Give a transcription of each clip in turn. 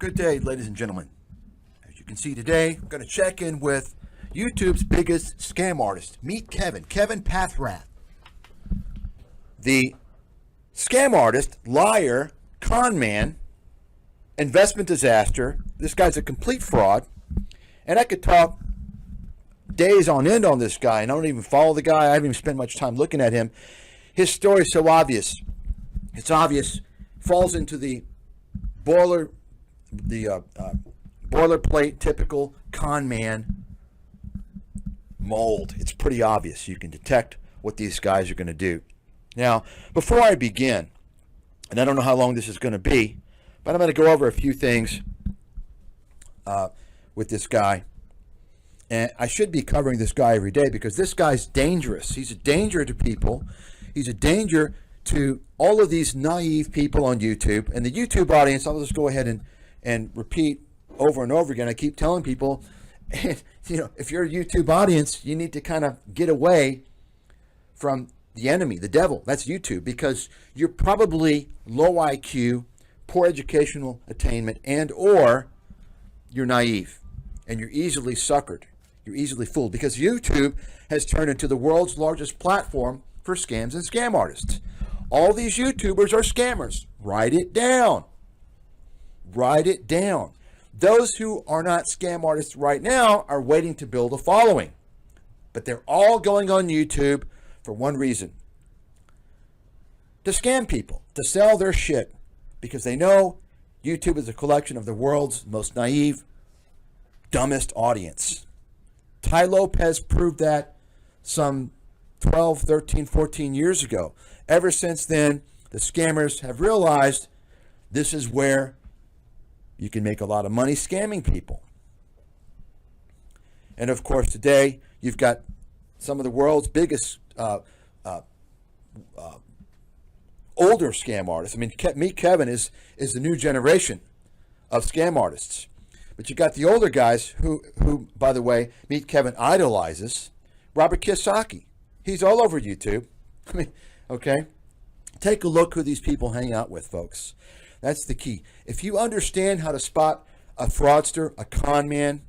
Good day, ladies and gentlemen. As you can see today, I'm going to check in with YouTube's biggest scam artist. Meet Kevin Pathrath. The scam artist, liar, con man, investment disaster. This guy's a complete fraud. And I could talk days on end on this guy, and I don't even follow the guy. I haven't even spent much time looking at him. His story is so obvious. It's obvious. Falls into the boilerplate typical con man mold. It's pretty obvious. You can detect what these guys are going to do. Now, before I begin, and I don't know how long this is going to be, but I'm going to go over a few things with this guy. And I should be covering this guy every day because this guy's dangerous. He's a danger to people. He's a danger to all of these naive people on YouTube. And the YouTube audience, I'll just go ahead and repeat over and over again. I keep telling people, if you're a YouTube audience, you need to kind of get away from the enemy, the devil. That's YouTube, because you're probably low IQ, poor educational attainment, and or you're naive and you're easily suckered. You're easily fooled because YouTube has turned into the world's largest platform for scams and scam artists. All these YouTubers are scammers. Write it down. Write it down. Those who are not scam artists right now are waiting to build a following. But they're all going on YouTube for one reason. To scam people, to sell their shit, because they know YouTube is a collection of the world's most naive, dumbest audience. Tai Lopez proved that some 12, 13, 14 years ago. Ever since then, the scammers have realized this is where you can make a lot of money scamming people. And of course, today, you've got some of the world's biggest older scam artists. I mean, Meet Kevin is the new generation of scam artists. But you got the older guys who, by the way, Meet Kevin idolizes. Robert Kiyosaki. He's all over YouTube. I mean, okay? Take a look who these people hang out with, folks. That's the key. If you understand how to spot a fraudster, a con man,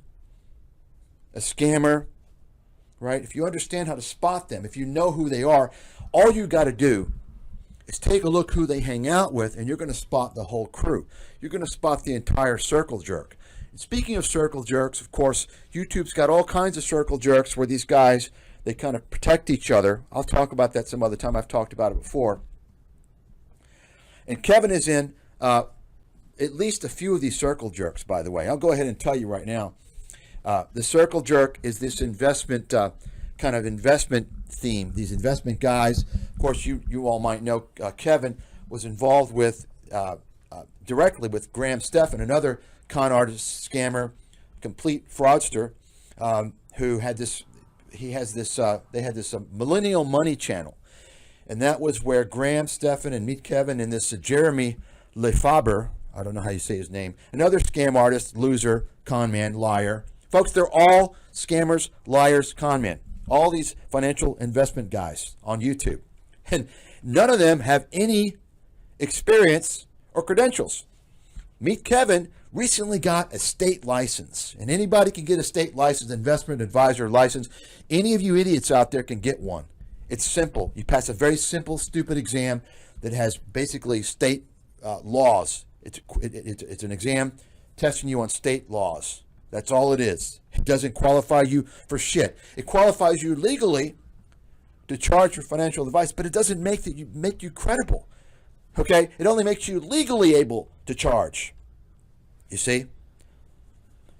a scammer, right? If you understand how to spot them, if you know who they are, all you got to do is take a look who they hang out with, and you're going to spot the whole crew. You're going to spot the entire circle jerk. And speaking of circle jerks, of course, YouTube's got all kinds of circle jerks where these guys, they kind of protect each other. I'll talk about that some other time. I've talked about it before. And Kevin is in at least a few of these circle jerks, by the way. I'll go ahead and tell you right now. The circle jerk is this investment, kind of investment theme. These investment guys, of course, you all might know Kevin was involved with directly with Graham Stephan, another con artist, scammer, complete fraudster, who had this. They had this millennial money channel, and that was where Graham Stephan and Meet Kevin and this Jeremy Lefebvre, I don't know how you say his name, another scam artist, loser, con man, liar. Folks, they're all scammers, liars, con men. All these financial investment guys on YouTube. And none of them have any experience or credentials. Meet Kevin recently got a state license. And anybody can get a state license, investment advisor license. Any of you idiots out there can get one. It's simple. You pass a very simple, stupid exam that has basically state laws. It's an exam testing you on state laws. That's all it is. It doesn't qualify you for shit. It qualifies you legally to charge for financial advice, but it doesn't make you credible. Okay? It only makes you legally able to charge. You see?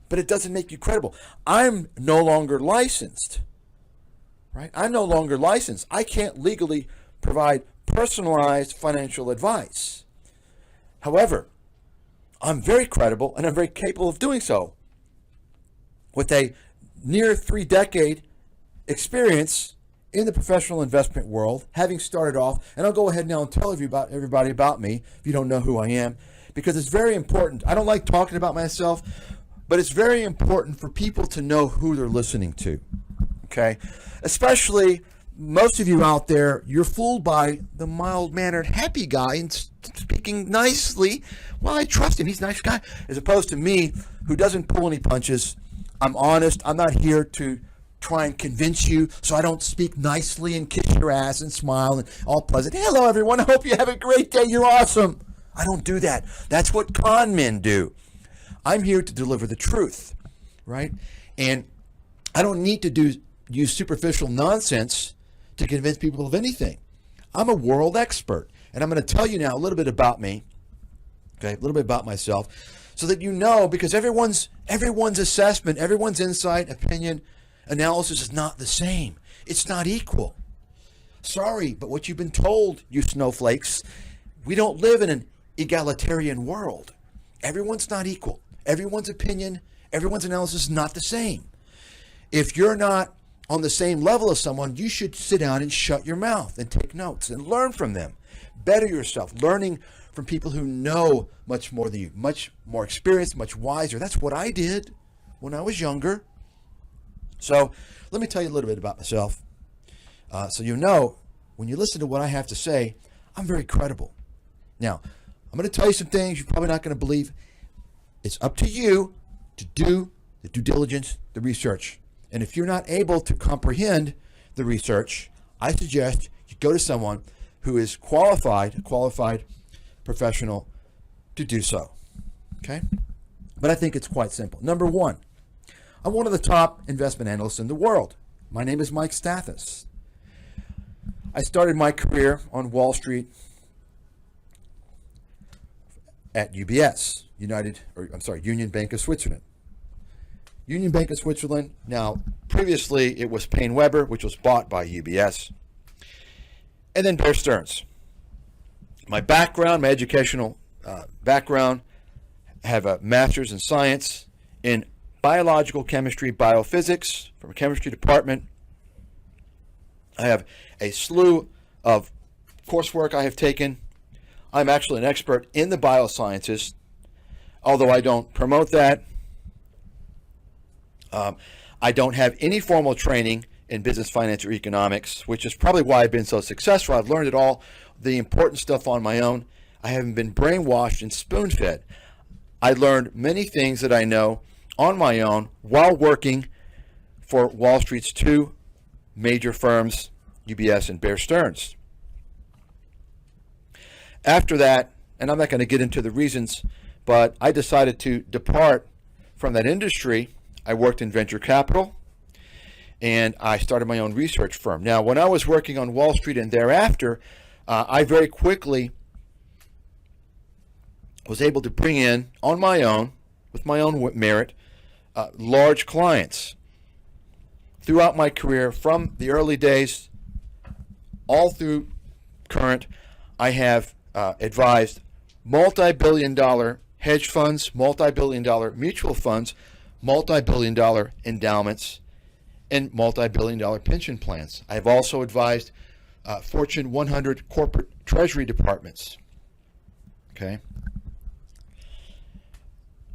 But it doesn't make you credible. I'm no longer licensed. Right? I'm no longer licensed. I can't legally provide personalized financial advice. However, I'm very credible and I'm very capable of doing so. With a near 3-decade experience in the professional investment world, having started off, and I'll go ahead now and tell everybody about me if you don't know who I am, because it's very important. I don't like talking about myself, but it's very important for people to know who they're listening to, okay? Especially most of you out there, you're fooled by the mild-mannered, happy guy and speaking nicely. Well, I trust him. He's a nice guy. As opposed to me, who doesn't pull any punches. I'm honest. I'm not here to try and convince you, so I don't speak nicely and kiss your ass and smile and all pleasant. Hello, everyone. I hope you have a great day. You're awesome. I don't do that. That's what con men do. I'm here to deliver the truth, right? And I don't need to use superficial nonsense to convince people of anything. I'm a world expert, and I'm going to tell you now a little bit about me, okay, a little bit about myself, so that you know, because everyone's assessment, everyone's insight, opinion, analysis is not the same. It's not equal. Sorry, but what you've been told, you snowflakes, we don't live in an egalitarian world. Everyone's not equal. Everyone's opinion, everyone's analysis is not the same. If you're not on the same level as someone, you should sit down and shut your mouth and take notes and learn from them. Better yourself, learning from people who know much more than you, much more experienced, much wiser. That's what I did when I was younger. So let me tell you a little bit about myself. So you know, when you listen to what I have to say, I'm very credible. Now, I'm going to tell you some things you're probably not going to believe. It's up to you to do the due diligence, the research. And if you're not able to comprehend the research, I suggest you go to someone who is qualified, a qualified professional to do so. Okay? But I think it's quite simple. Number one, I'm one of the top investment analysts in the world. My name is Mike Stathis. I started my career on Wall Street at UBS, Union Bank of Switzerland. Union Bank of Switzerland. Now, previously it was Payne Weber, which was bought by UBS. And then Bear Stearns. My background, my educational background, I have a master's in science in biological chemistry, biophysics from a chemistry department. I have a slew of coursework I have taken. I'm actually an expert in the biosciences, although I don't promote that. I don't have any formal training in business, finance, or economics, which is probably why I've been so successful. I've learned it all, the important stuff on my own. I haven't been brainwashed and spoon-fed. I learned many things that I know on my own while working for Wall Street's two major firms, UBS and Bear Stearns. After that, and I'm not going to get into the reasons, but I decided to depart from that industry. I worked in venture capital, and I started my own research firm. Now, when I was working on Wall Street and thereafter, I very quickly was able to bring in, on my own, with my own merit, large clients. Throughout my career, from the early days all through current, I have advised multi-billion-dollar hedge funds, multi-billion-dollar mutual funds, multi-billion-dollar endowments, and multi-billion-dollar pension plans. I've also advised Fortune 100 corporate treasury departments. Okay.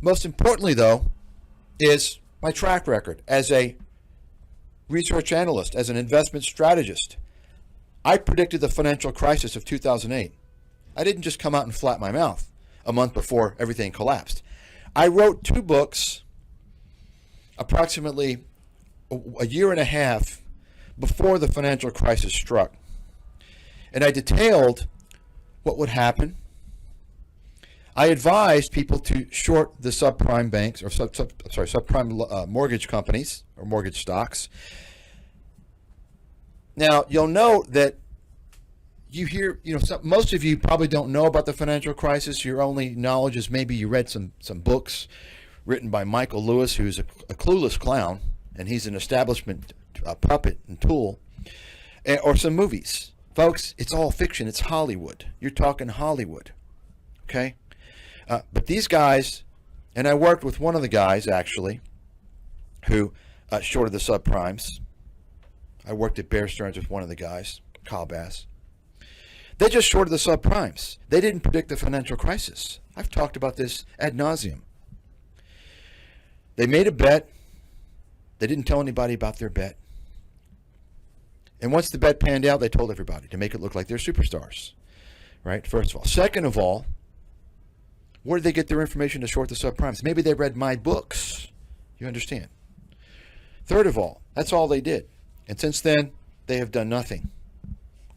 Most importantly, though, is my track record as a research analyst, as an investment strategist. I predicted the financial crisis of 2008. I didn't just come out and flap my mouth a month before everything collapsed. I wrote 2 books approximately a year and a half before the financial crisis struck. And I detailed what would happen. I advised people to short the subprime banks, or subprime mortgage companies or mortgage stocks. Now, you'll note that you hear, most of you probably don't know about the financial crisis. Your only knowledge is maybe you read some books written by Michael Lewis, who's a clueless clown, and he's an establishment puppet and tool, or some movies. Folks, it's all fiction. It's Hollywood. You're talking Hollywood, okay? But these guys, and I worked with one of the guys, actually, who shorted the subprimes. I worked at Bear Stearns with one of the guys, Kyle Bass. They just shorted the subprimes. They didn't predict the financial crisis. I've talked about this ad nauseum. They made a bet. They didn't tell anybody about their bet. And once the bet panned out, they told everybody to make it look like they're superstars, right? First of all. Second of all, where did they get their information to short the subprimes? Maybe they read my books. You understand? Third of all, that's all they did. And since then, they have done nothing.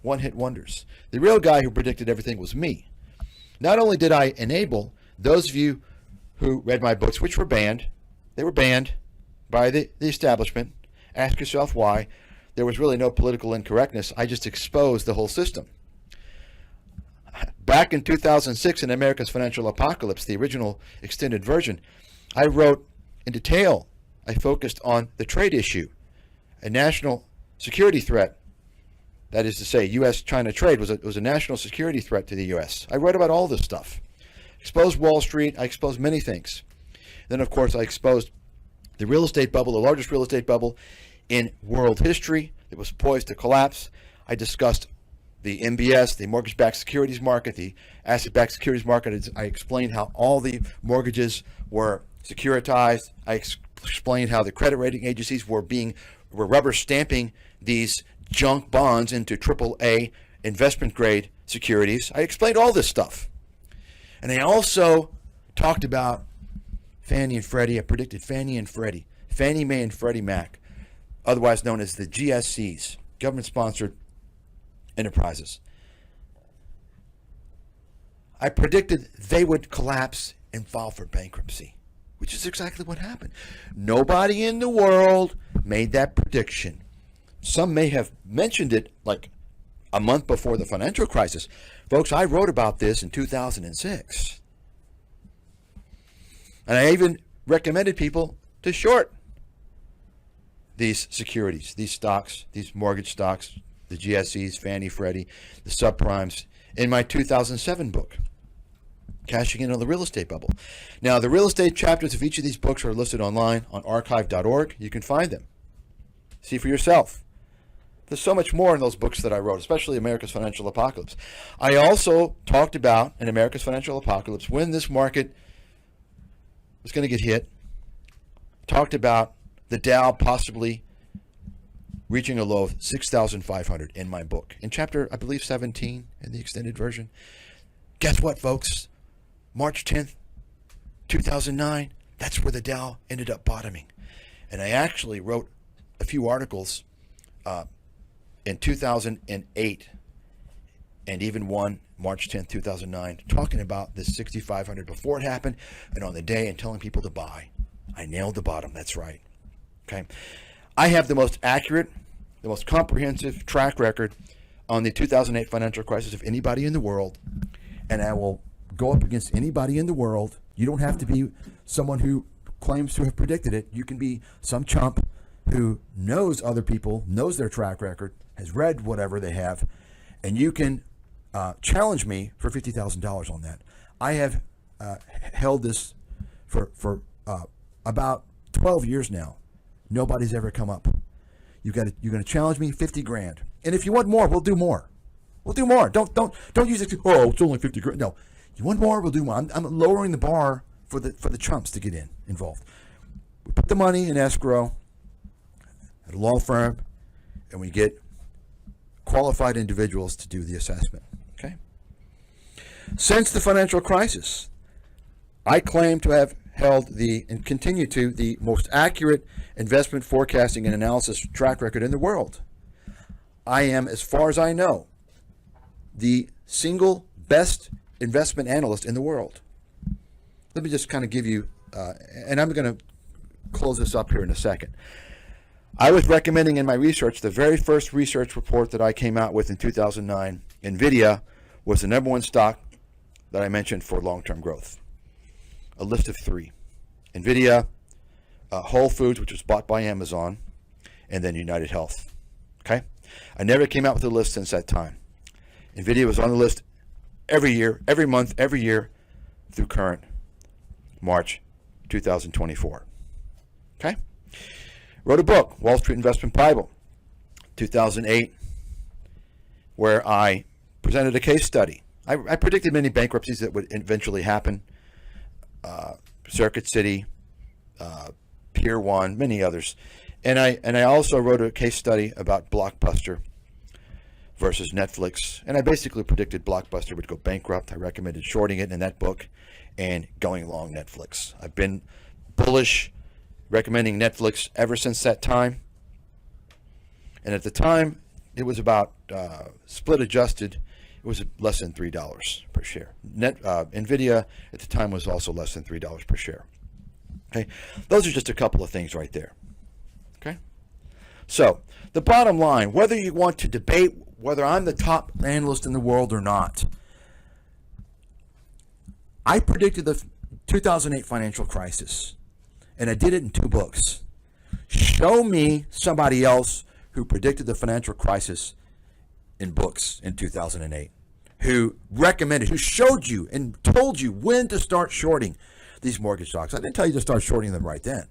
One-hit wonders. The real guy who predicted everything was me. Not only did I enable those of you who read my books, which were banned, they were banned by the establishment. Ask yourself why. There was really no political incorrectness. I just exposed the whole system. Back in 2006 in America's Financial Apocalypse, the original extended version, I wrote in detail. I focused on the trade issue, a national security threat. That is to say, U.S.-China trade was a national security threat to the U.S. I wrote about all this stuff. Exposed Wall Street. I exposed many things. Then, of course, I exposed the real estate bubble, the largest real estate bubble in world history that was poised to collapse. I discussed the MBS, the mortgage-backed securities market, the asset-backed securities market. I explained how all the mortgages were securitized. I explained how the credit rating agencies were rubber stamping these junk bonds into AAA investment grade securities. I explained all this stuff. And I also talked about Fannie and Freddie. I predicted Fannie and Freddie, Fannie Mae and Freddie Mac, otherwise known as the GSCs, government-sponsored enterprises. I predicted they would collapse and file for bankruptcy, which is exactly what happened. Nobody in the world made that prediction. Some may have mentioned it like a month before the financial crisis. Folks, I wrote about this in 2006. And I even recommended people to short these securities, these stocks, these mortgage stocks, the GSEs, Fannie, Freddie, the subprimes, in my 2007 book, Cashing In on the Real Estate Bubble. Now, the real estate chapters of each of these books are listed online on archive.org. You can find them. See for yourself. There's so much more in those books that I wrote, especially America's Financial Apocalypse. I also talked about, in America's Financial Apocalypse, when this market was going to get hit, talked about the Dow possibly reaching a low of 6,500 in my book. In chapter, I believe, 17 in the extended version. Guess what, folks? March 10th, 2009, that's where the Dow ended up bottoming. And I actually wrote a few articles in 2008 and even one March 10th, 2009, talking about this 6,500 before it happened and on the day and telling people to buy. I nailed the bottom. That's right. Okay. I have the most accurate, the most comprehensive track record on the 2008 financial crisis of anybody in the world, and I will go up against anybody in the world. You don't have to be someone who claims to have predicted it. You can be some chump who knows other people, knows their track record, has read whatever they have, and you can challenge me for $50,000 on that. I have held this for about 12 years now. Nobody's ever come up. You're going to challenge me, 50 grand. And if you want more, we'll do more. We'll do more. Don't use it to, oh, it's only 50 grand. No, you want more, we'll do more. I'm lowering the bar for the chumps to get involved. We put the money in escrow at a law firm, and we get qualified individuals to do the assessment. Okay. Since the financial crisis, I claim to have held and continue to the most accurate investment forecasting and analysis track record in the world. I am, as far as I know, the single best investment analyst in the world. Let me just kind of give you, and I'm going to close this up here in a second. I was recommending in my research, the very first research report that I came out with in 2009, NVIDIA was the number one stock that I mentioned for long-term growth. A list of 3. NVIDIA, Whole Foods, which was bought by Amazon, and then United Health. Okay? I never came out with a list since that time. NVIDIA was on the list every year, every month, every year through current March 2024. Okay? Wrote a book, Wall Street Investment Bible, 2008, where I presented a case study. I predicted many bankruptcies that would eventually happen. Circuit City, Pier 1, many others. And I also wrote a case study about Blockbuster versus Netflix. And I basically predicted Blockbuster would go bankrupt. I recommended shorting it in that book and going long Netflix. I've been bullish, recommending Netflix ever since that time. And at the time, it was about split adjusted. It was less than $3 per share. NVIDIA at the time was also less than $3 per share. Okay, those are just a couple of things right there. Okay, so the bottom line, whether you want to debate whether I'm the top analyst in the world or not, I predicted the 2008 financial crisis, and I did it in 2 books. Show me somebody else who predicted the financial crisis in books in 2008, who recommended, who showed you and told you when to start shorting these mortgage stocks. I didn't tell you to start shorting them right then.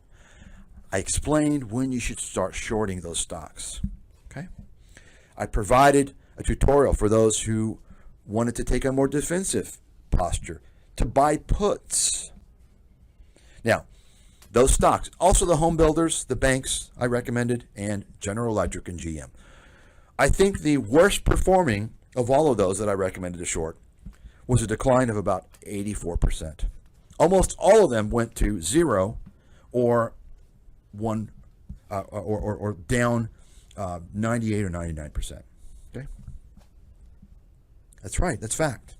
I explained when you should start shorting those stocks. Okay? I provided a tutorial for those who wanted to take a more defensive posture, to buy puts. Now, those stocks, also the home builders, the banks I recommended, and General Electric and GM. I think the worst performing of all of those that I recommended to short was a decline of about 84%. Almost all of them went to 0 or or down 98 or 99%. Okay, that's right. That's fact.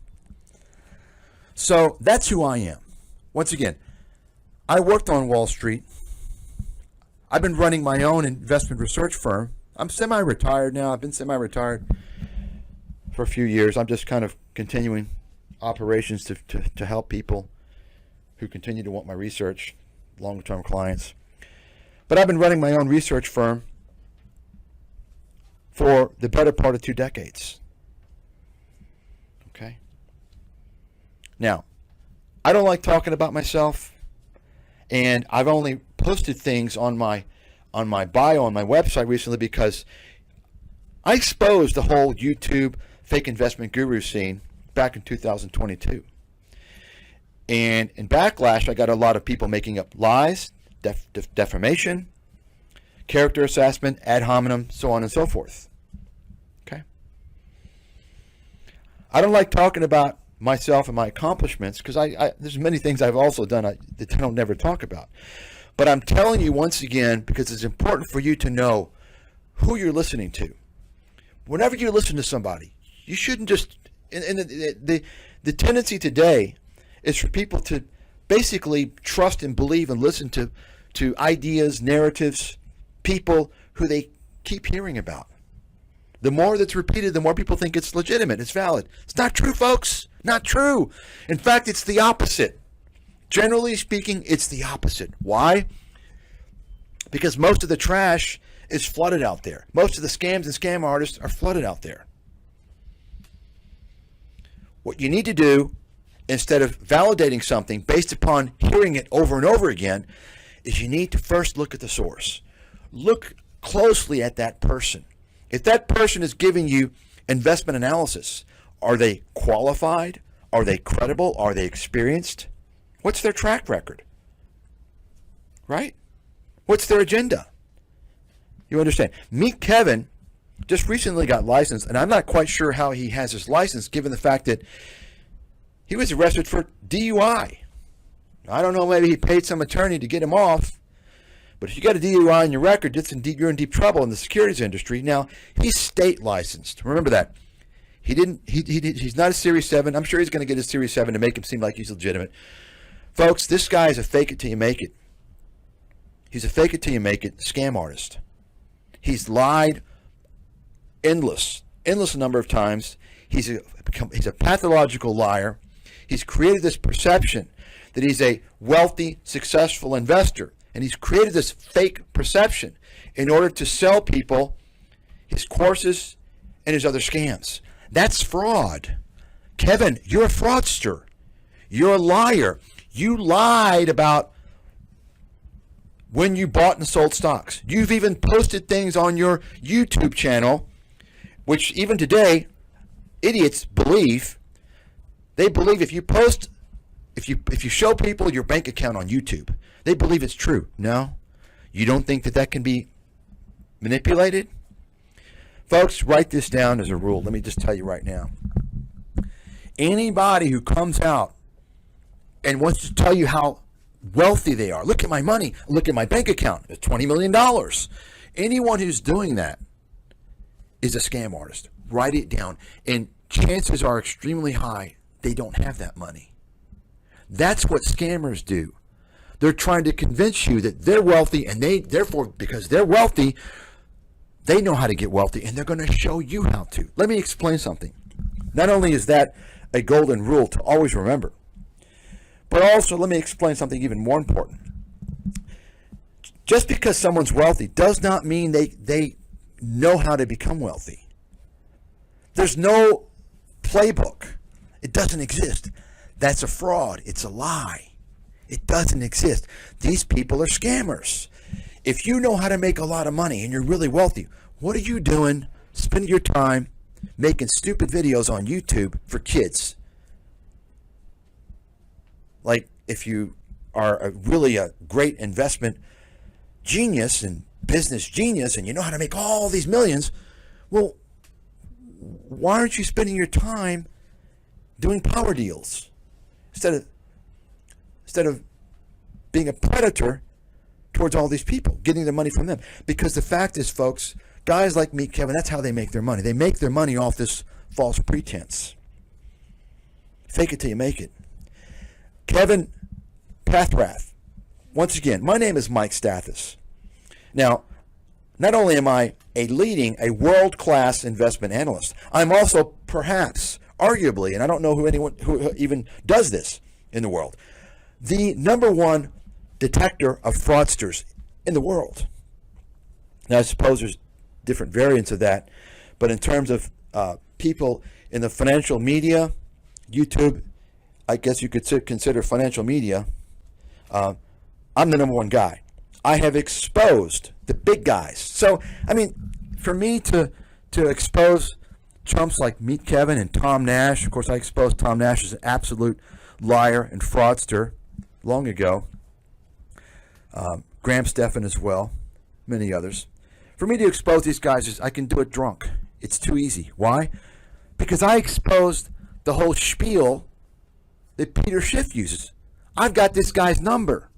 So that's who I am. Once again, I worked on Wall Street. I've been running my own investment research firm. I'm semi-retired now. I've been semi-retired for a few years. I'm just kind of continuing operations to help people who continue to want my research, long-term clients. But I've been running my own research firm for the better part of 2 decades. Okay? Now, I don't like talking about myself, and I've only posted things on my bio on my website recently because I exposed the whole YouTube fake investment guru scene back in 2022. And in backlash, I got a lot of people making up lies, defamation, character assessment, ad hominem, so on and so forth. Okay? I don't like talking about myself and my accomplishments because there's many things I've also done that I don't never talk about. But I'm telling you once again, because it's important for you to know who you're listening to. Whenever you listen to somebody, you shouldn't just, and the tendency today is for people to basically trust and believe and listen to ideas, narratives, people who they keep hearing about. The more that's repeated, the more people think it's legitimate, it's valid. It's not true, folks. Not true. In fact, it's the opposite. Generally speaking, it's the opposite. Why? Because most of the trash is flooded out there. Most of the scams and scam artists are flooded out there. What you need to do, instead of validating something based upon hearing it over and over again, is you need to first look at the source. Look closely at that person. If that person is giving you investment analysis, are they qualified? Are they credible? Are they experienced? What's their track record? Right? What's their agenda? You understand? Meet Kevin just recently got licensed, and I'm not quite sure how he has his license given the fact that he was arrested for DUI. I don't know, maybe he paid some attorney to get him off, but if you got a DUI in your record, you're in deep trouble in the securities industry. Now, he's state licensed. Remember that. He's not a Series 7. I'm sure he's going to get a Series 7 to make him seem like he's legitimate. Folks, this guy is a fake it till you make it. He's a fake it till you make it scam artist. He's lied endless number of times. He's a pathological liar. He's created this perception that he's a wealthy, successful investor. And he's created this fake perception in order to sell people his courses and his other scams. That's fraud. Kevin, you're a fraudster. You're a liar. You lied about when you bought and sold stocks. You've even posted things on your YouTube channel, which even today, idiots believe. They believe if you post, if you show people your bank account on YouTube, they believe it's true. No? You don't think that can be manipulated? Folks, write this down as a rule. Let me just tell you right now. Anybody who comes out and wants to tell you how wealthy they are, look at my money, look at my bank account, it's $20 million. Anyone who's doing that is a scam artist. Write it down. And chances are extremely high they don't have that money. That's what scammers do. They're trying to convince you that they're wealthy, and therefore, because they're wealthy, they know how to get wealthy, and they're going to show you how to. Let me explain something. Not only is that a golden rule to always remember, but also let me explain something even more important. Just because someone's wealthy does not mean they know how to become wealthy. There's no playbook. It doesn't exist. That's a fraud. It's a lie. It doesn't exist. These people are scammers. If you know how to make a lot of money and you're really wealthy, what are you doing spending your time making stupid videos on YouTube for kids? Like, if you are really a great investment genius and business genius and you know how to make all these millions, well, why aren't you spending your time doing power deals instead of being a predator towards all these people, getting their money from them? Because the fact is, folks, guys like me, Kevin, that's how they make their money. They make their money off this false pretense. Fake it till you make it. Kevin Pathrath. Once again, my name is Mike Stathis. Now, not only am I a world-class investment analyst, I'm also perhaps, arguably, and I don't know who even does this in the world, the number one detector of fraudsters in the world. Now, I suppose there's different variants of that, but in terms of people in the financial media, YouTube, I guess you could consider financial media, I'm the number one guy. I have exposed the big guys. So, I mean, for me to expose chumps like Meet Kevin and Tom Nash, of course, I exposed Tom Nash as an absolute liar and fraudster long ago. Graham Stephan as well, many others. For me to expose these guys, I can do it drunk. It's too easy. Why? Because I exposed the whole spiel that Peter Schiff uses. I've got this guy's number.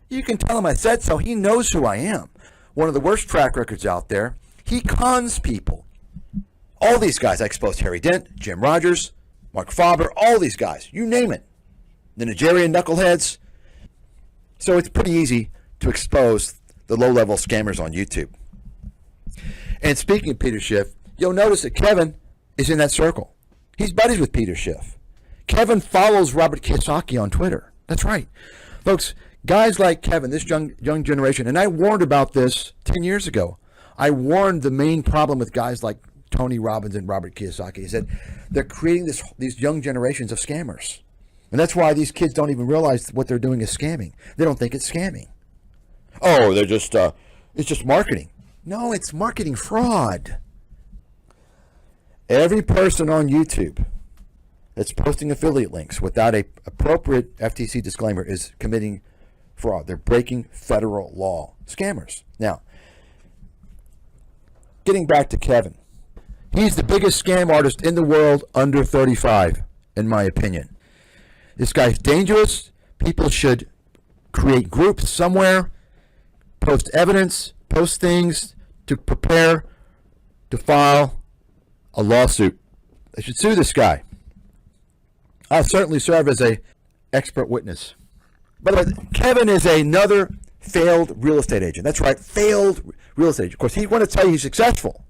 You can tell him I said so. He knows who I am. One of the worst track records out there. He cons people. All these guys. I exposed Harry Dent, Jim Rogers, Mark Faber, all these guys. You name it. The Nigerian knuckleheads. So it's pretty easy to expose the low-level scammers on YouTube. And speaking of Peter Schiff, you'll notice that Kevin is in that circle. He's buddies with Peter Schiff. Kevin follows Robert Kiyosaki on Twitter. That's right. Folks, guys like Kevin, this young generation, and I warned about this 10 years ago. I warned the main problem with guys like Tony Robbins and Robert Kiyosaki. He said they're creating these young generations of scammers. And that's why these kids don't even realize what they're doing is scamming. They don't think it's scamming. Oh, it's just marketing. No, it's marketing fraud. Every person on YouTube that's posting affiliate links without an appropriate FTC disclaimer is committing fraud. They're breaking federal law. Scammers. Now, getting back to Kevin. He's the biggest scam artist in the world under 35, in my opinion. This guy's dangerous. People should create groups somewhere, post evidence, post things to prepare to file a lawsuit. They should sue this guy. I'll certainly serve as an expert witness. By the way, Kevin is another failed real estate agent. That's right, failed real estate agent. Of course, he want to tell you he's successful.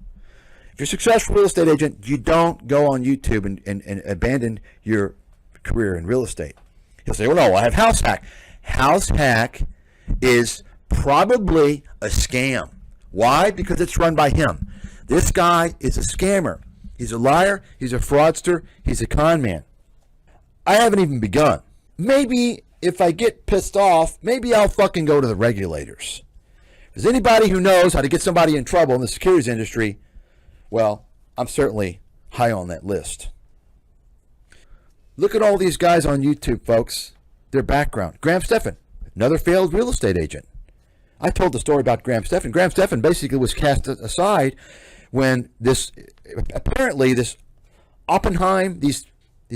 If you're a successful real estate agent, you don't go on YouTube and abandon your career in real estate. He'll say, well, no, I have House Hack. House Hack is probably a scam. Why? Because it's run by him. This guy is a scammer. He's a liar. He's a fraudster. He's a con man. I haven't even begun. Maybe if I get pissed off, maybe I'll fucking go to the regulators. If there's anybody who knows how to get somebody in trouble in the securities industry, well, I'm certainly high on that list. Look at all these guys on YouTube, folks. Their background. Graham Stephan, another failed real estate agent. I told the story about Graham Stephan. Graham Stephan basically was cast aside when this apparently this Oppenheim, these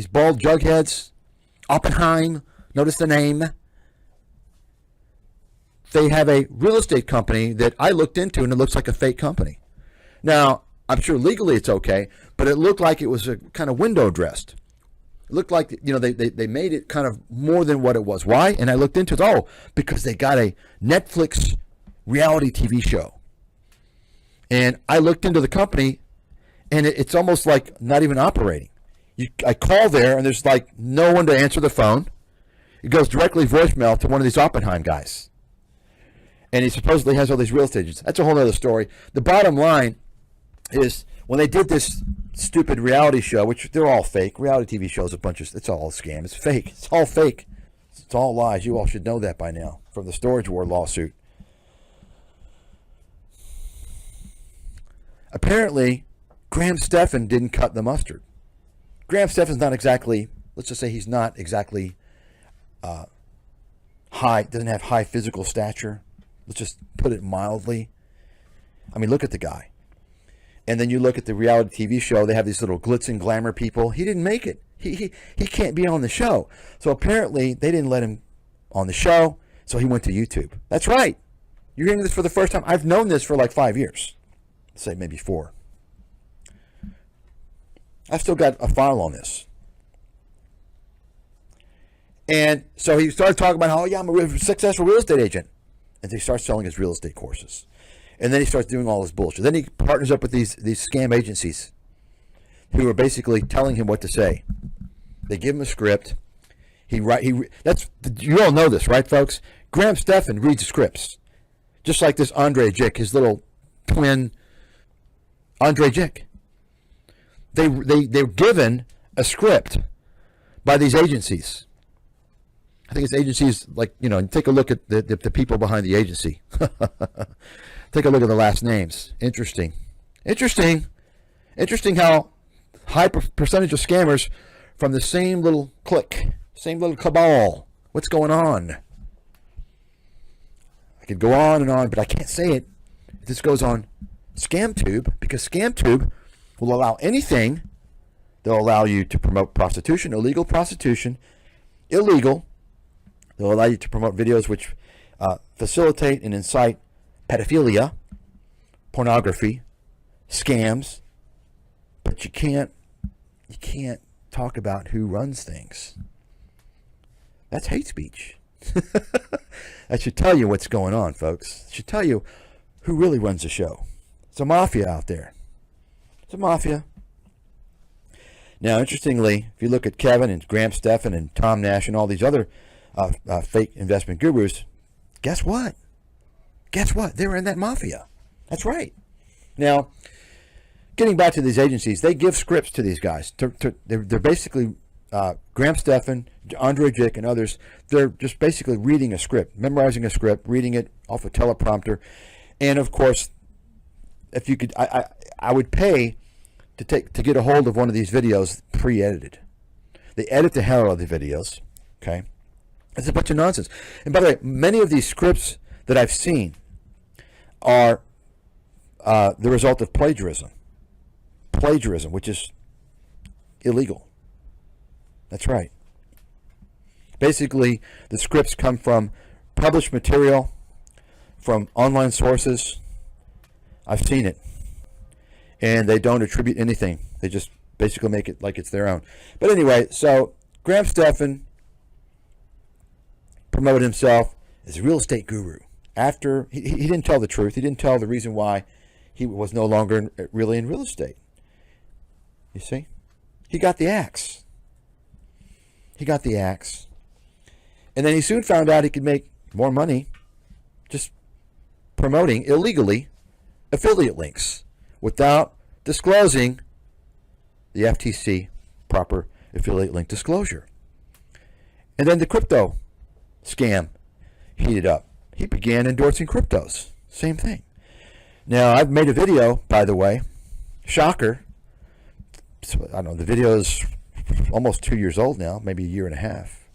bald jugheads, Oppenheim, notice the name. They have a real estate company that I looked into, and it looks like a fake company. Now, I'm sure legally it's okay, but it looked like it was a kind of window dressed. It looked like, they made it kind of more than what it was. Why? And I looked into it. Oh, because they got a Netflix reality TV show. And I looked into the company, and it's almost like not even operating. I call there, and there's like no one to answer the phone. It goes directly voicemail to one of these Oppenheim guys. And he supposedly has all these real estate agents. That's a whole other story. The bottom line is, when they did this stupid reality show, which they're all fake. Reality TV shows, it's all a scam. It's fake. It's all fake. It's all lies. You all should know that by now from the storage war lawsuit. Apparently, Graham Stephan didn't cut the mustard. Graham Stephan's not exactly, let's just say he's not exactly high, doesn't have high physical stature. Let's just put it mildly. I mean, look at the guy. And then you look at the reality TV show, they have these little glitz and glamour people. He didn't make it. He can't be on the show. So apparently they didn't let him on the show, so he went to YouTube. That's right. You're hearing this for the first time. I've known this for like 5 years. Let's say maybe 4. I've still got a file on this. And so he started talking about how, I'm a successful real estate agent. And he starts selling his real estate courses. And then he starts doing all this bullshit. Then he partners up with these scam agencies who are basically telling him what to say. They give him a script. You all know this, right, folks? Graham Stephan reads scripts. Just like this Andre Jick, his little twin Andre Jick. They're given a script by these agencies. I think it's agencies like, take a look at the people behind the agency. Take a look at the last names. Interesting how high percentage of scammers from the same little clique, same little cabal. What's going on? I could go on and on, but I can't say it. This goes on ScamTube, because ScamTube will allow anything. They'll allow you to promote prostitution, illegal prostitution, illegal. They'll allow you to promote videos which facilitate and incite pedophilia, pornography, scams, but you can't talk about who runs things. That's hate speech. That should tell you what's going on, folks. It should tell you who really runs the show. It's a mafia out there. It's a mafia. Now, interestingly, if you look at Kevin and Graham Stephan and Tom Nash and all these other fake investment gurus, guess what? They're in that mafia. That's right. Now, getting back to these agencies, they give scripts to these guys. They're basically, Graham Stephan, Andre Jick, and others, they're just basically reading a script, memorizing a script, reading it off a teleprompter. And, of course, if you could, I would pay to get a hold of one of these videos pre-edited. They edit the hell out of the videos, okay? It's a bunch of nonsense. And by the way, many of these scripts that I've seen are the result of plagiarism. Plagiarism, which is illegal. That's right. Basically, the scripts come from published material, from online sources. I've seen it. And they don't attribute anything. They just basically make it like it's their own. But anyway, so Graham Stephan promoted himself as a real estate guru. After he didn't tell the truth. He didn't tell the reason why he was no longer really in real estate. You see? He got the axe. And then he soon found out he could make more money just promoting illegally affiliate links without disclosing the FTC proper affiliate link disclosure. And then the crypto scam heated up. He began endorsing cryptos. Same thing. Now, I've made a video, by the way. Shocker. So, I don't know, the video is almost 2 years old now, maybe a year and a half.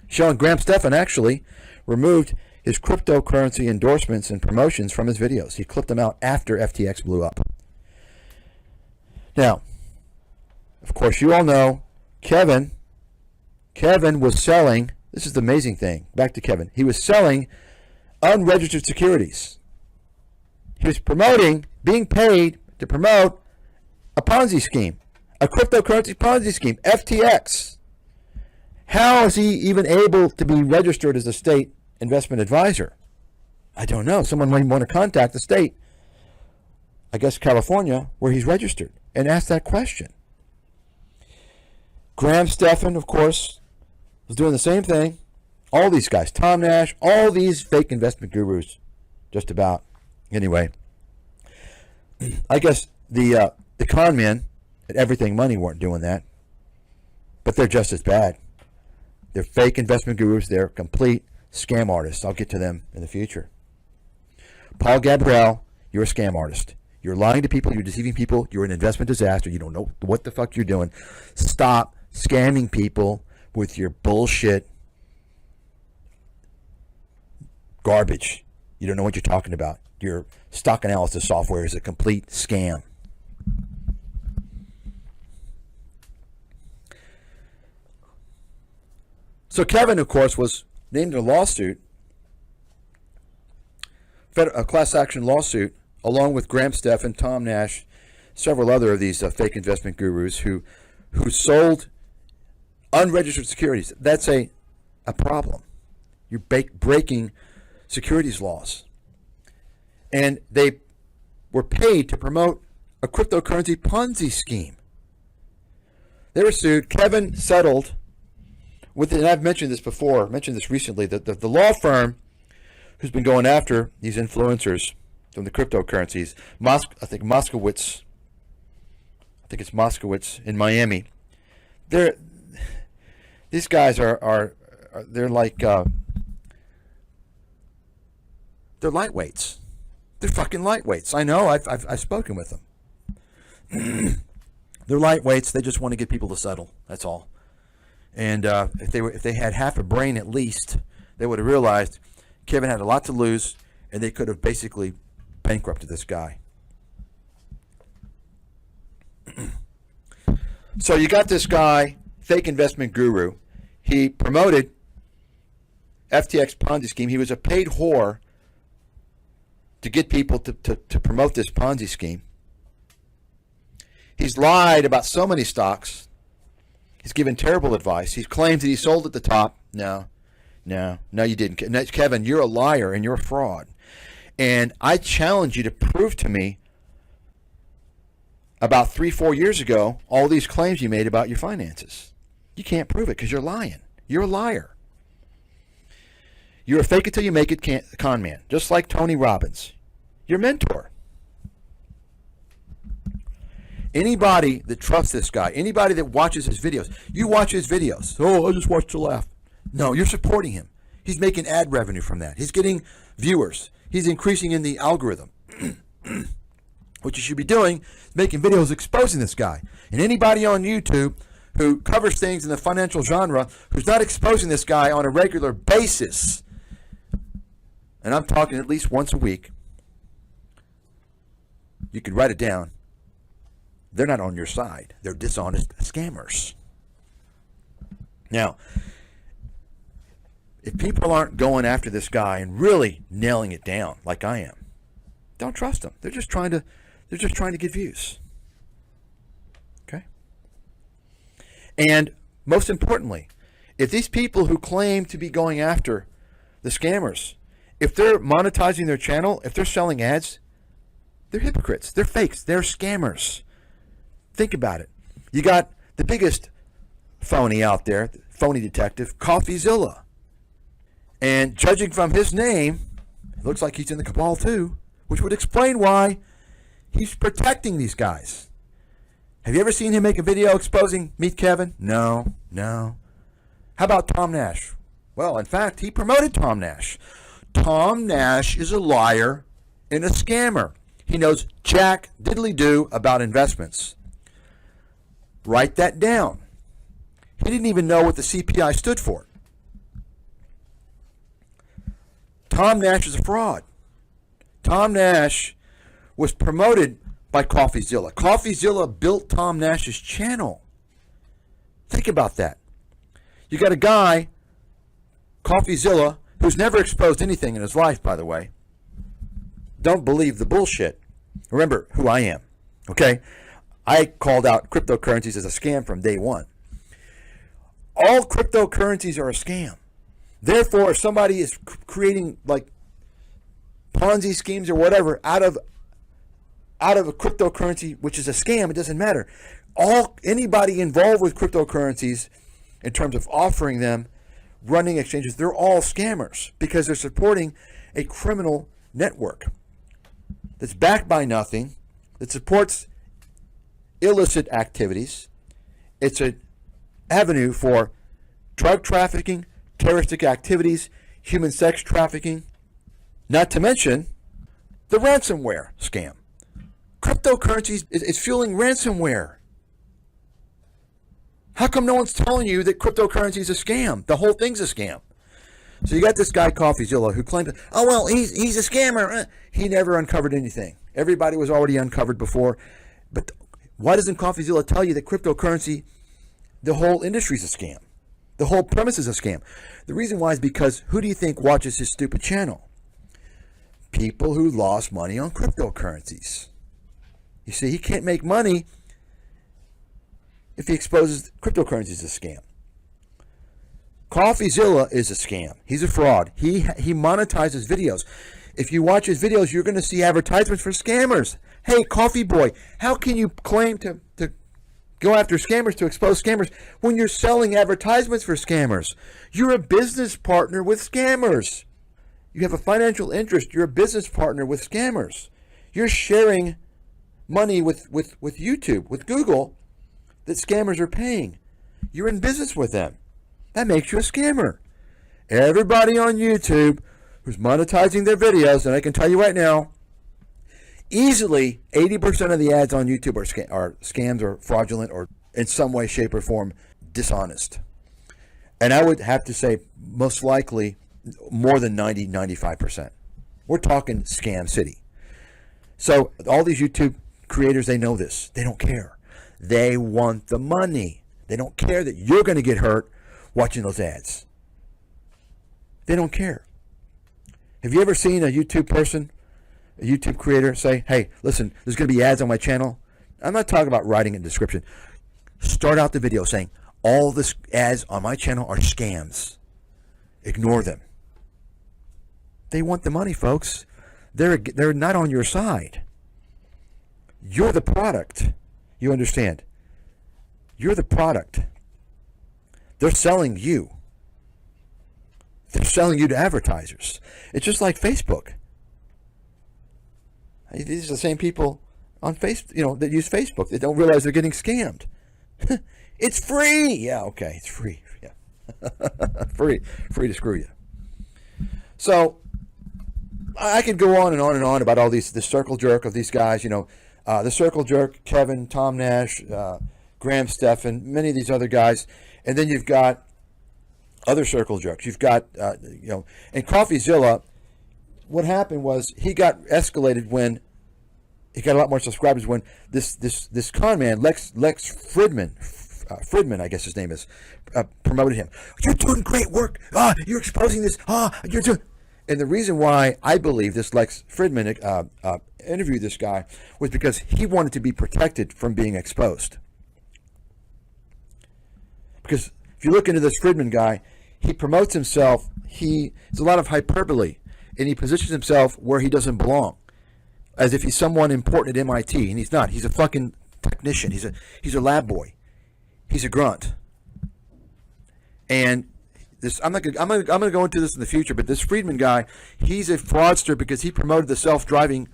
Showing Graham Stephan actually removed his cryptocurrency endorsements and promotions from his videos. He clipped them out after FTX blew up. Now, of course, you all know Kevin was selling, this is the amazing thing, back to Kevin, he was selling unregistered securities. He was being paid to promote a Ponzi scheme, a cryptocurrency Ponzi scheme, FTX. How is he even able to be registered as a state investment advisor? I don't know. Someone might want to contact the state, I guess California, where he's registered, and ask that question. Graham Stephan, of course, was doing the same thing. All these guys, Tom Nash, all these fake investment gurus, just about. Anyway, I guess the con men at Everything Money weren't doing that, but they're just as bad. They're fake investment gurus. They're complete scam artists. I'll get to them in the future. Paul Gabriel, you're a scam artist. You're lying to people. You're deceiving people. You're an investment disaster. You don't know what the fuck you're doing. Stop scamming people with your bullshit garbage. You don't know what you're talking about. Your stock analysis software is a complete scam. So Kevin, of course, was named in a lawsuit, a class action lawsuit, along with Graham Stephan, Tom Nash, several other of these fake investment gurus who sold unregistered securities. That's a problem. You're breaking securities laws. And they were paid to promote a cryptocurrency Ponzi scheme. They were sued. Kevin settled with, and I've mentioned this before, mentioned this recently, that the law firm who's been going after these influencers from the cryptocurrencies, I think it's Moskowitz in Miami. These guys are they're like they're lightweights. They're fucking lightweights. I know. I've spoken with them. They're lightweights. They just want to get people to settle. That's all. And if they had half a brain at least, they would have realized Kevin had a lot to lose, and they could have basically bankrupted this guy. So you got this guy, fake investment guru. He promoted FTX Ponzi scheme. He was a paid whore to get people to promote this Ponzi scheme. He's lied about so many stocks. He's given terrible advice. He claims that he sold at the top. No, you didn't. Kevin, you're a liar and you're a fraud. And I challenge you to prove to me about 3-4 years ago all these claims you made about your finances. You can't prove it because you're lying. You're a liar. You're a fake it till you make it con man, just like Tony Robbins, your mentor. Anybody that trusts this guy, anybody that watches his videos, you watch his videos. Oh, I just watched to laugh. No, you're supporting him. He's making ad revenue from that. He's getting viewers. He's increasing in the algorithm. What you should be doing is making videos exposing this guy. And anybody on YouTube who covers things in the financial genre who's not exposing this guy on a regular basis, and I'm talking at least once a week, you could write it down. They're not on your side. They're dishonest scammers. Now, if people aren't going after this guy and really nailing it down like I am, don't trust them. They're just trying to get views. Okay? And most importantly, if these people who claim to be going after the scammers, if they're monetizing their channel, if they're selling ads, they're hypocrites. They're fakes. They're scammers. Think about it. You got the biggest phony out there, phony detective, CoffeeZilla. And judging from his name, it looks like he's in the cabal too, which would explain why he's protecting these guys. Have you ever seen him make a video exposing Meet Kevin? No. How about Tom Nash? Well, in fact, he promoted Tom Nash. Tom Nash is a liar and a scammer. He knows jack diddly-do about investments. Write that down. He didn't even know what the CPI stood for. Tom Nash is a fraud. Tom Nash was promoted by CoffeeZilla. CoffeeZilla built Tom Nash's channel. Think about that. You got a guy, CoffeeZilla, who's never exposed anything in his life, by the way. Don't believe the bullshit. Remember who I am, okay? I called out cryptocurrencies as a scam from day one. All cryptocurrencies are a scam. Therefore, if somebody is creating like Ponzi schemes or whatever out of a cryptocurrency, which is a scam, it doesn't matter. Anybody involved with cryptocurrencies, in terms of offering them, running exchanges, they're all scammers because they're supporting a criminal network that's backed by nothing, that supports illicit activities. It's an avenue for drug trafficking, terroristic activities, human sex trafficking, not to mention the ransomware scam. Cryptocurrencies is fueling ransomware. How come no one's telling you that cryptocurrency is a scam? The whole thing's a scam. So you got this guy, CoffeeZilla, who claimed, oh, well, he's a scammer. He never uncovered anything. Everybody was already uncovered before. But why doesn't CoffeeZilla tell you that cryptocurrency, the whole industry is a scam? The whole premise is a scam. The reason why is because who do you think watches his stupid channel? People who lost money on cryptocurrencies. You see, he can't make money if he exposes cryptocurrencies as a scam. CoffeeZilla is a scam. He's a fraud. He monetizes videos. If you watch his videos, you're going to see advertisements for scammers. Hey, Coffee Boy, how can you claim to go after scammers, to expose scammers, when you're selling advertisements for scammers? You're a business partner with scammers. You have a financial interest. You're a business partner with scammers. You're sharing money with YouTube, with Google, that scammers are paying. You're in business with them. That makes you a scammer. Everybody on YouTube who's monetizing their videos, and I can tell you right now, easily 80% of the ads on YouTube are scams or fraudulent or in some way, shape, or form dishonest. And I would have to say most likely more than 95%. We're talking scam city. So all these YouTube creators, they know this. They don't care. They want the money. They don't care that you're going to get hurt watching those ads. They don't care. Have you ever seen a YouTube person, a YouTube creator say, hey, listen, there's going to be ads on my channel? I'm not talking about writing a description. Start out the video saying, all the ads on my channel are scams. Ignore them. They want the money, folks. They're not on your side. You're the product. You understand? You're the product. They're selling you. They're selling you to advertisers. It's just like Facebook. These are the same people on Facebook, that use Facebook. They don't realize they're getting scammed. It's free. Yeah, okay, it's free. Yeah, free to screw you. So I could go on and on and on about all the circle jerk of these guys. The circle jerk, Kevin, Tom Nash, Graham Stephan, many of these other guys, and then you've got other circle jerks. You've got and CoffeeZilla. What happened was he got escalated when he got a lot more subscribers when this con man Lex Fridman, I guess his name is, promoted him. You're doing great work. You're exposing this. You're doing. And the reason why I believe this Lex Fridman interviewed this guy was because he wanted to be protected from being exposed. Because if you look into this Fridman guy, he promotes himself. It's a lot of hyperbole, and he positions himself where he doesn't belong, as if he's someone important at MIT, and he's not. He's a fucking technician. He's a lab boy. He's a grunt. And this, I'm gonna go into this in the future, but this Friedman guy, he's a fraudster because he promoted the self-driving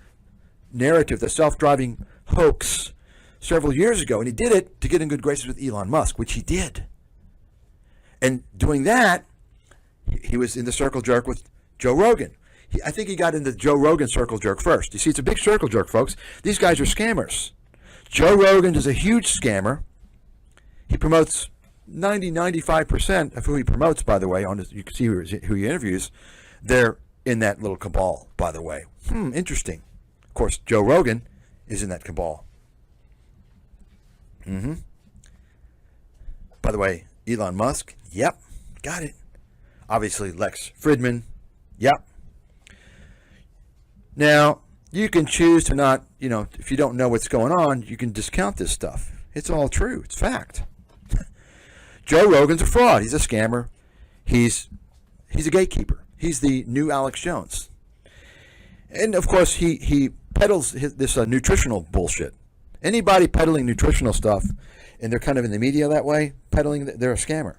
narrative, the self-driving hoax several years ago, and he did it to get in good graces with Elon Musk, which he did. And doing that, he was in the circle jerk with Joe Rogan. I think he got into Joe Rogan circle jerk first. You see, it's a big circle jerk, folks. These guys are scammers. Joe Rogan is a huge scammer. He promotes 95% of who he promotes, by the way. You can see who he interviews. They're in that little cabal, by the way. Interesting. Of course, Joe Rogan is in that cabal. By the way, Elon Musk, yep, got it. Obviously, Lex Fridman, yep. Now, you can choose to not, if you don't know what's going on, you can discount this stuff. It's all true. It's fact. Joe Rogan's a fraud. He's a scammer. He's a gatekeeper. He's the new Alex Jones. And, of course, he peddles this nutritional bullshit. Anybody peddling nutritional stuff, and they're kind of in the media that way, peddling, they're a scammer.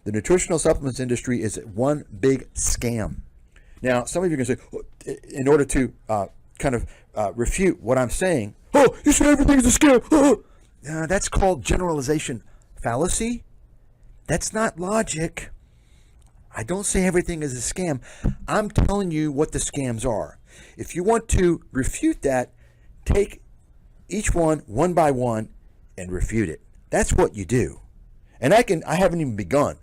The nutritional supplements industry is one big scam. Now, some of you are going to say, in order to refute what I'm saying, oh, you say everything's a scam. Oh. That's called generalization fallacy. That's not logic. I don't say everything is a scam. I'm telling you what the scams are. If you want to refute that, take each one by one and refute it. That's what you do. And I haven't even begun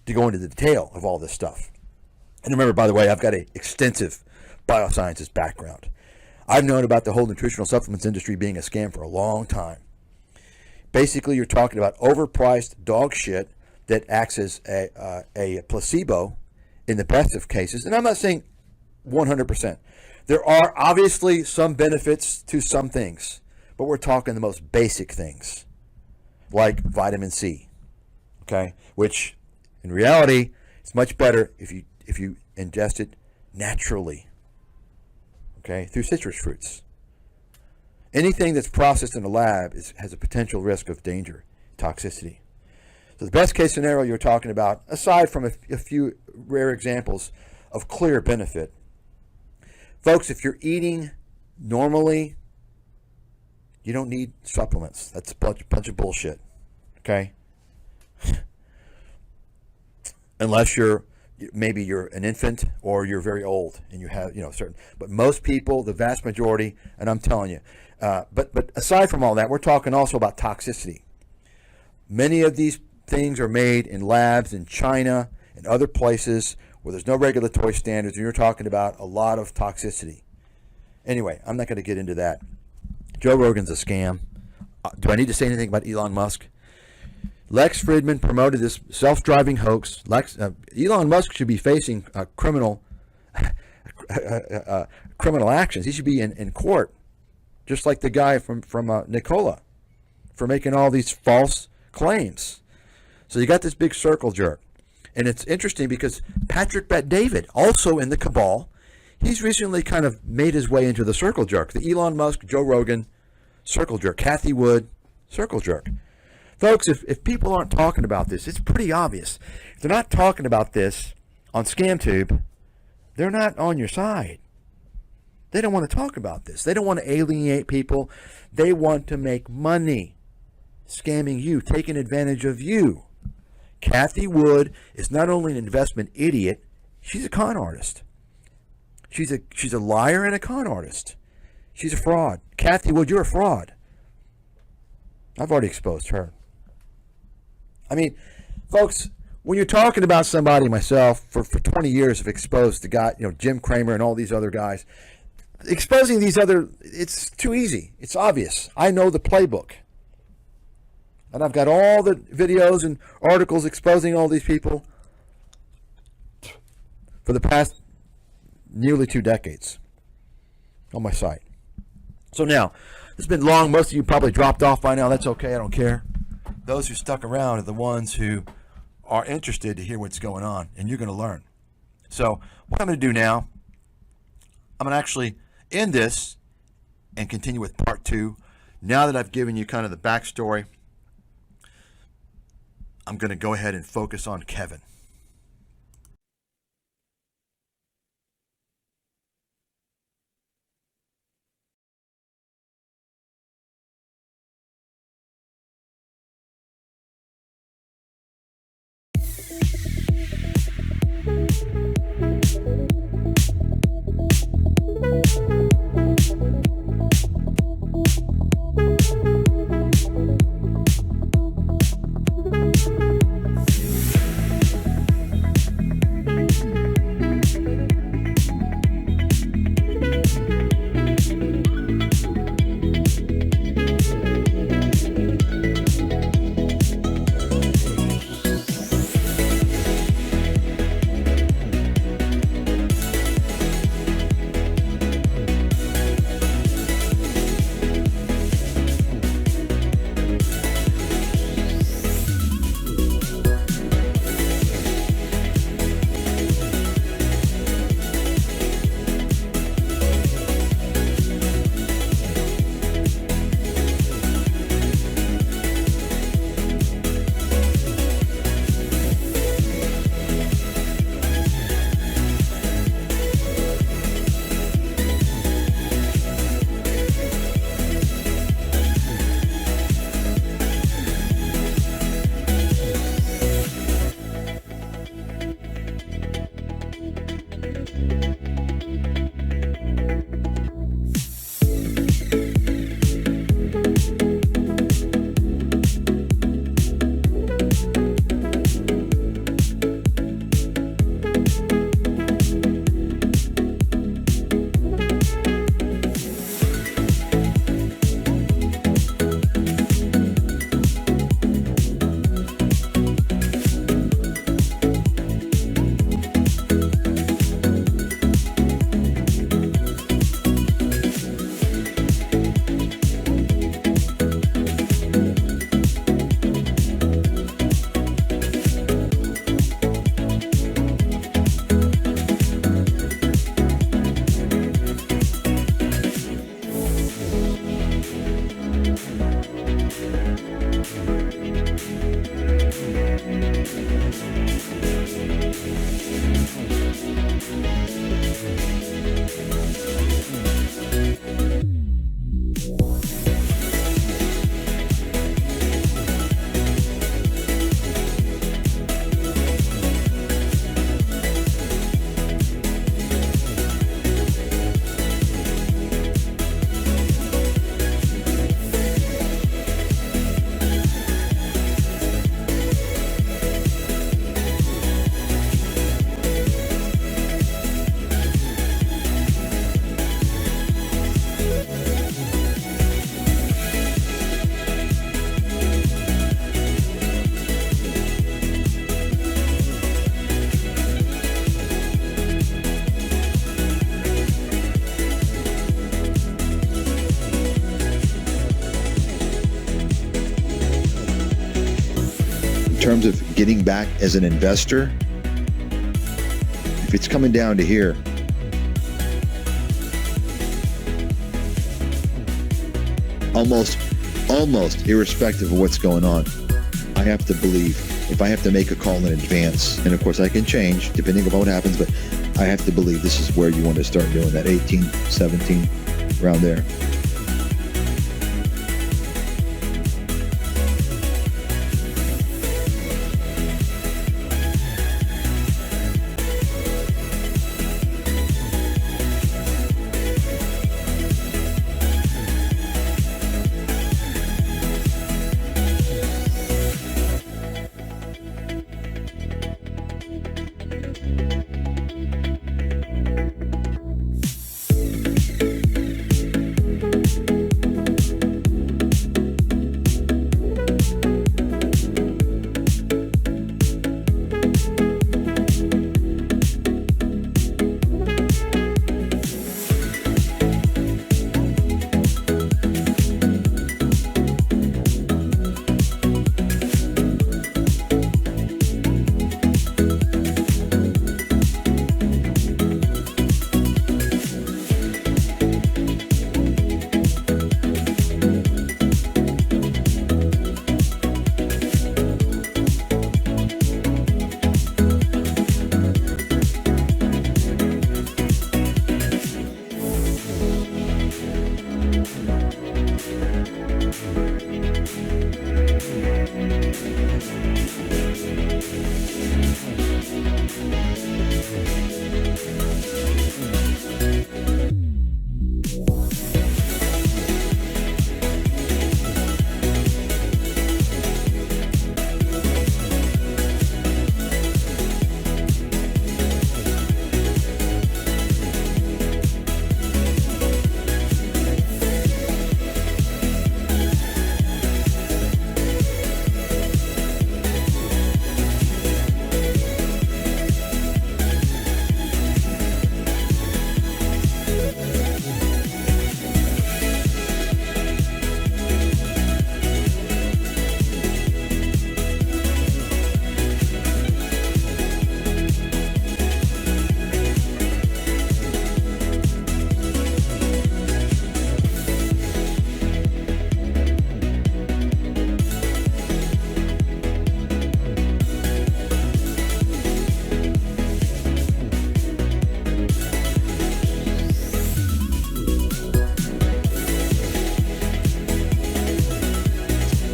to go into the detail of all this stuff. And remember, by the way, I've got an extensive biosciences background. I've known about the whole nutritional supplements industry being a scam for a long time. Basically, you're talking about overpriced dog shit that acts as a placebo in the best of cases. And I'm not saying 100%. There are obviously some benefits to some things, but we're talking the most basic things, like vitamin C, okay? Which, in reality, it's much better if you ingest it naturally, okay, through citrus fruits. Anything that's processed in a lab has a potential risk of danger, toxicity. So the best case scenario you're talking about, aside from a few rare examples of clear benefit, folks, if you're eating normally, you don't need supplements. That's a bunch of bullshit, okay? Unless maybe you're an infant or you're very old and you have, certain. But most people, the vast majority, and I'm telling you, but aside from all that, we're talking also about toxicity. Many of these things are made in labs in China and other places where there's no regulatory standards, and you're talking about a lot of toxicity. Anyway, I'm not going to get into that. Joe Rogan's a scam. Do I need to say anything about Elon Musk? Lex Fridman promoted this self-driving hoax. Elon Musk should be facing criminal actions. He should be in court, just like the guy from Nikola, for making all these false claims. So you got this big circle jerk. And it's interesting because Patrick Bet-David, also in the cabal, he's recently kind of made his way into the circle jerk. The Elon Musk, Joe Rogan, circle jerk. Kathy Wood, circle jerk. Folks, if people aren't talking about this, it's pretty obvious. If they're not talking about this on ScamTube, they're not on your side. They don't want to talk about this. They don't want to alienate people. They want to make money scamming you, taking advantage of you. Kathy Wood is not only an investment idiot, she's a con artist. She's a liar and a con artist. She's a fraud. Kathy Wood, you're a fraud. I've already exposed her. I mean, folks, when you're talking about somebody, myself, for 20 years have exposed the guy, Jim Cramer and all these other guys. Exposing these it's too easy. It's obvious. I know the playbook. And I've got all the videos and articles exposing all these people for the past nearly 2 decades on my site. So now, it's been long. Most of you probably dropped off by now. That's okay. I don't care. Those who stuck around are the ones who are interested to hear what's going on, and you're going to learn. So what I'm going to do now, I'm going to actually end this and continue with part 2. Now that I've given you kind of the backstory, I'm going to go ahead and focus on Kevin. In terms of getting back as an investor, if it's coming down to here, almost irrespective of what's going on, I have to believe, if I have to make a call in advance, and of course I can change depending on what happens, but I have to believe this is where you want to start doing that 18, 17, around there.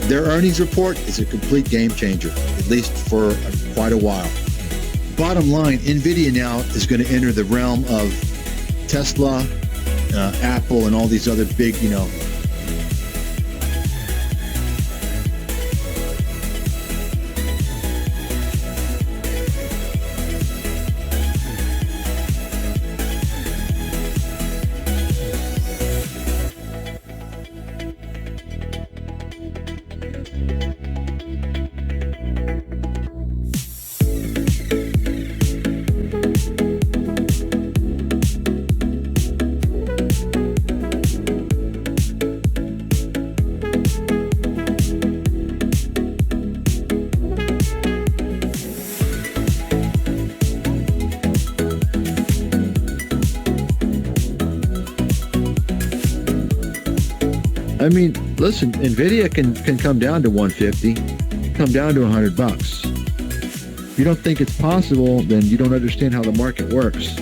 Their earnings report is a complete game changer, at least for quite a while. bottom line, NVIDIA now is going to enter the realm of Tesla, Apple, and all these other big, I mean, listen, NVIDIA can come down to 150, come down to $100. If you don't think it's possible, then you don't understand how the market works.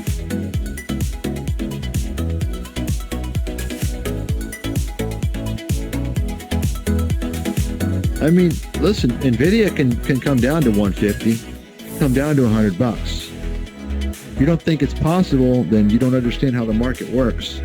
I mean, listen, NVIDIA can come down to 150, come down to $100. If you don't think it's possible, then you don't understand how the market works.